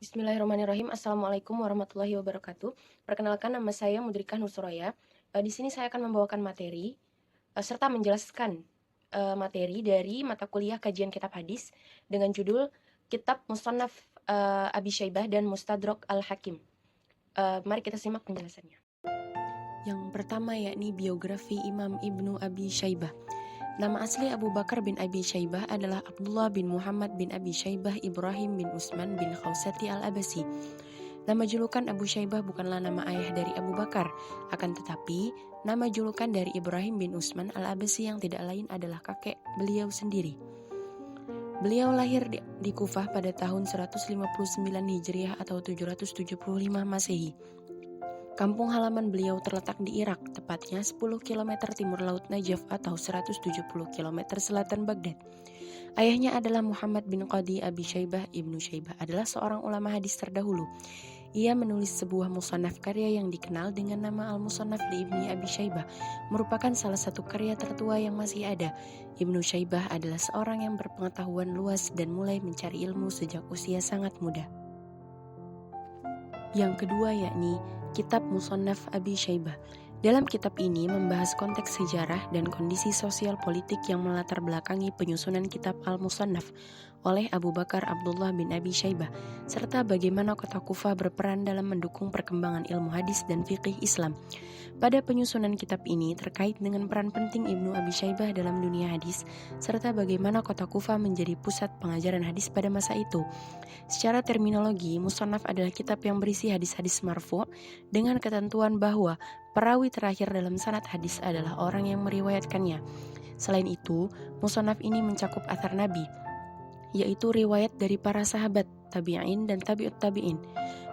Bismillahirrahmanirrahim. Assalamualaikum warahmatullahi wabarakatuh. Perkenalkan, nama saya Mudrika Nursuraya. Di sini saya akan membawakan materi serta menjelaskan materi dari mata kuliah kajian kitab hadis dengan judul Kitab Musannaf Abi Syaibah dan Mustadrak Al-Hakim. Mari kita simak penjelasannya. Yang pertama yakni biografi Imam Ibnu Abi Syaibah. Nama asli Abu Bakar bin Abi Syaibah adalah Abdullah bin Muhammad bin Abi Syaibah Ibrahim bin Utsman bin Khawsati al-Abasi. Nama julukan Abu Syaibah bukanlah nama ayah dari Abu Bakar, akan tetapi nama julukan dari Ibrahim bin Utsman al-Abasi yang tidak lain adalah kakek beliau sendiri. Beliau lahir di Kufah pada tahun 159 Hijriah atau 775 Masehi. Kampung halaman beliau terletak di Irak, tepatnya 10 km timur laut Najaf atau 170 km selatan Baghdad. Ayahnya adalah Muhammad bin Qadi Abi Syaibah. Ibnu Syaibah adalah seorang ulama hadis terdahulu. Ia menulis sebuah musannaf karya yang dikenal dengan nama Al-Musannaf li Ibni Abi Syaibah, merupakan salah satu karya tertua yang masih ada. Ibnu Syaibah adalah seorang yang berpengetahuan luas dan mulai mencari ilmu sejak usia sangat muda. Yang kedua yakni Kitab Musannaf Abi Syaibah. Dalam kitab ini membahas konteks sejarah dan kondisi sosial politik yang melatar belakangi penyusunan kitab Al-Musannaf oleh Abu Bakar Abdullah bin Abi Syaibah, serta bagaimana kota Kufah berperan dalam mendukung perkembangan ilmu hadis dan fiqih Islam. Pada penyusunan kitab ini terkait dengan peran penting Ibnu Abi Syaibah dalam dunia hadis, serta bagaimana kota Kufah menjadi pusat pengajaran hadis pada masa itu. Secara terminologi, Musannaf adalah kitab yang berisi hadis-hadis marfu' dengan ketentuan bahwa perawi terakhir dalam sanad hadis adalah orang yang meriwayatkannya. Selain itu, Musannaf ini mencakup athar Nabi, yaitu riwayat dari para sahabat, tabi'in dan tabi'ut tabi'in.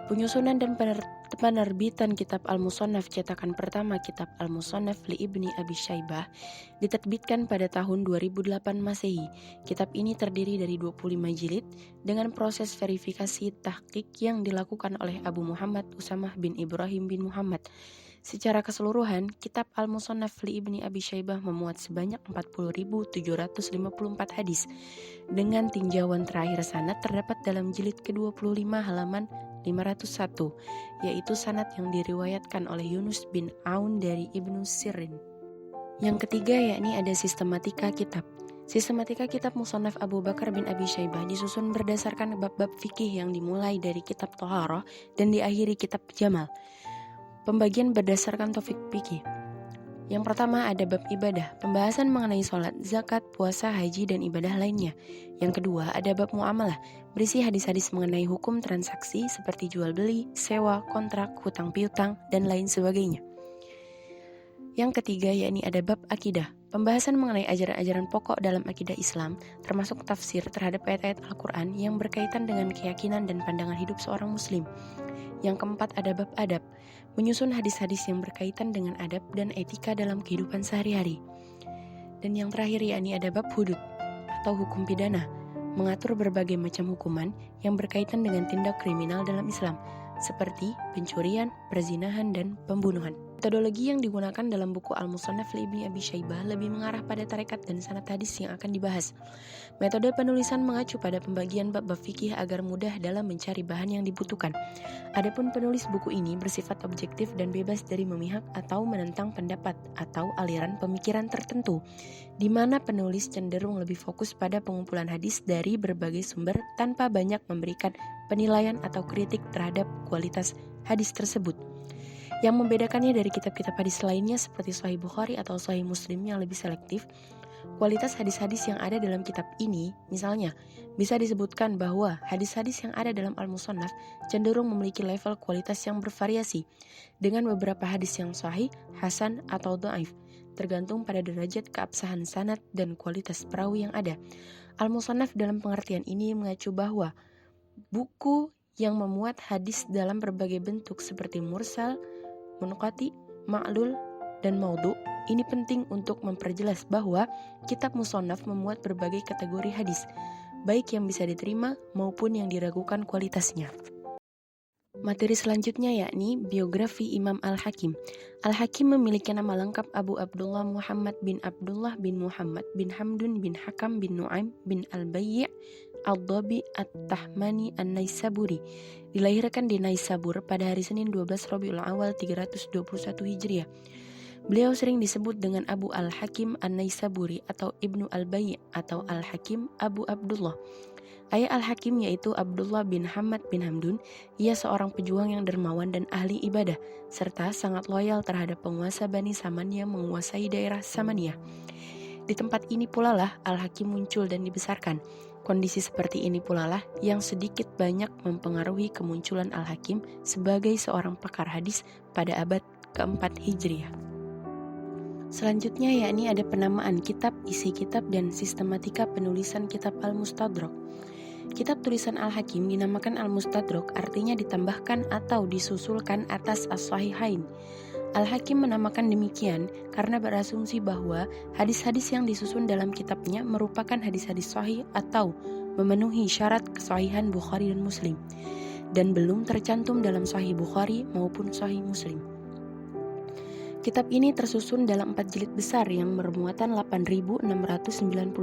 Penyusunan dan penerbitan kitab Al-Musannaf cetakan pertama kitab Al-Musannaf li Ibni Abi Syaibah diterbitkan pada tahun 2008 Masehi. Kitab ini terdiri dari 25 jilid dengan proses verifikasi tahqiq yang dilakukan oleh Abu Muhammad Usamah bin Ibrahim bin Muhammad. Secara keseluruhan, kitab Al-Musannaf li Ibni Abi Syaibah memuat sebanyak 40.754 hadis. Dengan tinjauan terakhir sanad terdapat dalam jilid ke-25 halaman 501, yaitu sanad yang diriwayatkan oleh Yunus bin Aun dari Ibnu Sirin. Yang ketiga yakni ada sistematika kitab. Sistematika kitab Musannaf Abu Bakar bin Abi Syaibah disusun berdasarkan bab-bab fikih yang dimulai dari kitab Thaharah dan diakhiri kitab Jamal. Pembagian berdasarkan topik fikih. Yang pertama ada bab ibadah, pembahasan mengenai sholat, zakat, puasa, haji, dan ibadah lainnya. Yang kedua ada bab muamalah, berisi hadis-hadis mengenai hukum transaksi seperti jual beli, sewa, kontrak, hutang piutang, dan lain sebagainya. Yang ketiga yakni ada bab akidah, pembahasan mengenai ajaran-ajaran pokok dalam akidah Islam, termasuk tafsir terhadap ayat-ayat Al-Quran yang berkaitan dengan keyakinan dan pandangan hidup seorang muslim. Yang keempat ada bab adab, menyusun hadis-hadis yang berkaitan dengan adab dan etika dalam kehidupan sehari-hari. Dan yang terakhir yakni ada bab hudud atau hukum pidana, mengatur berbagai macam hukuman yang berkaitan dengan tindak kriminal dalam Islam, seperti pencurian, perzinahan, dan pembunuhan. Metodologi yang digunakan dalam buku Al-Musannaf li Ibni Abi Syaibah lebih mengarah pada tarekat dan sanad hadis yang akan dibahas. Metode penulisan mengacu pada pembagian bab-bab fikih agar mudah dalam mencari bahan yang dibutuhkan. Adapun penulis buku ini bersifat objektif dan bebas dari memihak atau menentang pendapat atau aliran pemikiran tertentu, di mana penulis cenderung lebih fokus pada pengumpulan hadis dari berbagai sumber tanpa banyak memberikan penilaian atau kritik terhadap kualitas hadis tersebut. Yang membedakannya dari kitab-kitab hadis lainnya seperti Sahih Bukhari atau Sahih Muslim yang lebih selektif, kualitas hadis-hadis yang ada dalam kitab ini, misalnya, bisa disebutkan bahwa hadis-hadis yang ada dalam Al-Musannaf cenderung memiliki level kualitas yang bervariasi, dengan beberapa hadis yang sahih, hasan, atau dhaif, tergantung pada derajat keabsahan sanad dan kualitas perawi yang ada. Al-Musannaf dalam pengertian ini mengacu bahwa buku yang memuat hadis dalam berbagai bentuk seperti mursal, munqati, ma'lul, dan maudhu. Ini penting untuk memperjelas bahwa kitab Musannaf memuat berbagai kategori hadis, baik yang bisa diterima maupun yang diragukan kualitasnya. Materi selanjutnya yakni biografi Imam Al-Hakim. Al-Hakim memiliki nama lengkap Abu Abdullah Muhammad bin Abdullah bin Muhammad bin Hamdun bin Hakam bin Nu'aim bin Al-Bayyi' Ad-Dabi At-Tahmani An-Naisaburi, dilahirkan di Naisabur pada hari Senin 12 Rabiul Awal 321 Hijriah. Beliau sering disebut dengan Abu Al-Hakim An-Naisaburi atau Ibnu Al-Bayy atau Al-Hakim Abu Abdullah. Ayah Al-Hakim yaitu Abdullah bin Hamad bin Hamdun. Ia seorang pejuang yang dermawan dan ahli ibadah, serta sangat loyal terhadap penguasa Bani Samaniyah menguasai daerah Samaniyah. Di tempat ini pula lah Al-Hakim muncul dan dibesarkan. Kondisi seperti ini pula lah yang sedikit banyak mempengaruhi kemunculan Al-Hakim sebagai seorang pakar hadis pada abad keempat Hijriah. Selanjutnya yakni ada penamaan kitab, isi kitab, dan sistematika penulisan kitab Al-Mustadrak. Kitab tulisan Al-Hakim dinamakan Al-Mustadrak, artinya ditambahkan atau disusulkan atas As-Sahihain. Al-Hakim menamakan demikian karena berasumsi bahwa hadis-hadis yang disusun dalam kitabnya merupakan hadis-hadis sahih atau memenuhi syarat kesahihan Bukhari dan Muslim, dan belum tercantum dalam Sahih Bukhari maupun Sahih Muslim. Kitab ini tersusun dalam 4 jilid besar yang bermuatan 8.690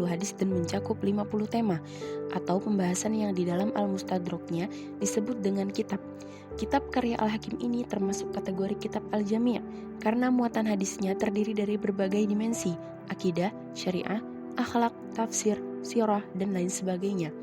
hadis dan mencakup 50 tema atau pembahasan yang di dalam Al-Mustadraknya disebut dengan kitab. Kitab karya Al-Hakim ini termasuk kategori kitab Al-Jami' karena muatan hadisnya terdiri dari berbagai dimensi, akidah, syariah, akhlak, tafsir, sirah, dan lain sebagainya.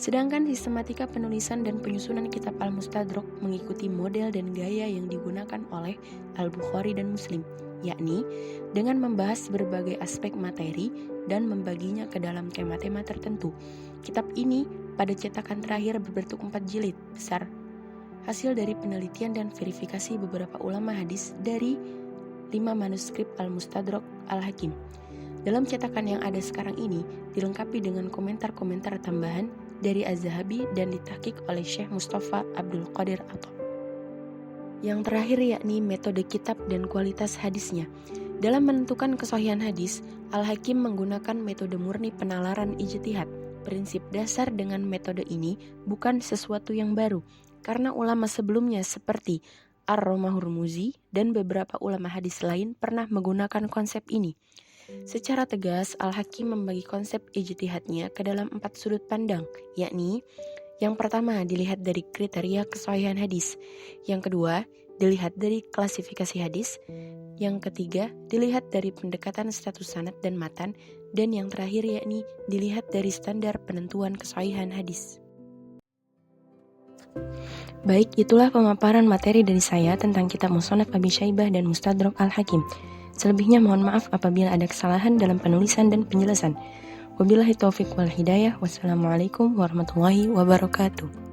Sedangkan sistematika penulisan dan penyusunan kitab Al-Mustadrak mengikuti model dan gaya yang digunakan oleh Al-Bukhari dan Muslim, yakni dengan membahas berbagai aspek materi dan membaginya ke dalam tema-tema tertentu. Kitab ini pada cetakan terakhir berbentuk 4 jilid besar, hasil dari penelitian dan verifikasi beberapa ulama hadis dari 5 manuskrip Al-Mustadrak Al-Hakim. Dalam cetakan yang ada sekarang ini dilengkapi dengan komentar-komentar tambahan dari Az-Zahabi dan ditahqiq oleh Syekh Mustafa Abdul Qadir Atta. Yang terakhir yakni metode kitab dan kualitas hadisnya. Dalam menentukan kesahihan hadis, Al-Hakim menggunakan metode murni penalaran ijtihad. Prinsip dasar dengan metode ini bukan sesuatu yang baru, karena ulama sebelumnya seperti Ar-Romah-Hurmuzi dan beberapa ulama hadis lain pernah menggunakan konsep ini. Secara tegas, Al-Hakim membagi konsep ijtihadnya ke dalam 4 sudut pandang, yakni yang pertama dilihat dari kriteria kesahihan hadis, yang kedua dilihat dari klasifikasi hadis, yang ketiga dilihat dari pendekatan status sanad dan matan, dan yang terakhir yakni dilihat dari standar penentuan kesahihan hadis. Baik, itulah pemaparan materi dari saya tentang kitab Musannaf Abi Syaibah dan Mustadrak Al-Hakim. Selebihnya mohon maaf apabila ada kesalahan dalam penulisan dan penjelasan. Wabillahi taufiq wal hidayah. Wassalamualaikum warahmatullahi wabarakatuh.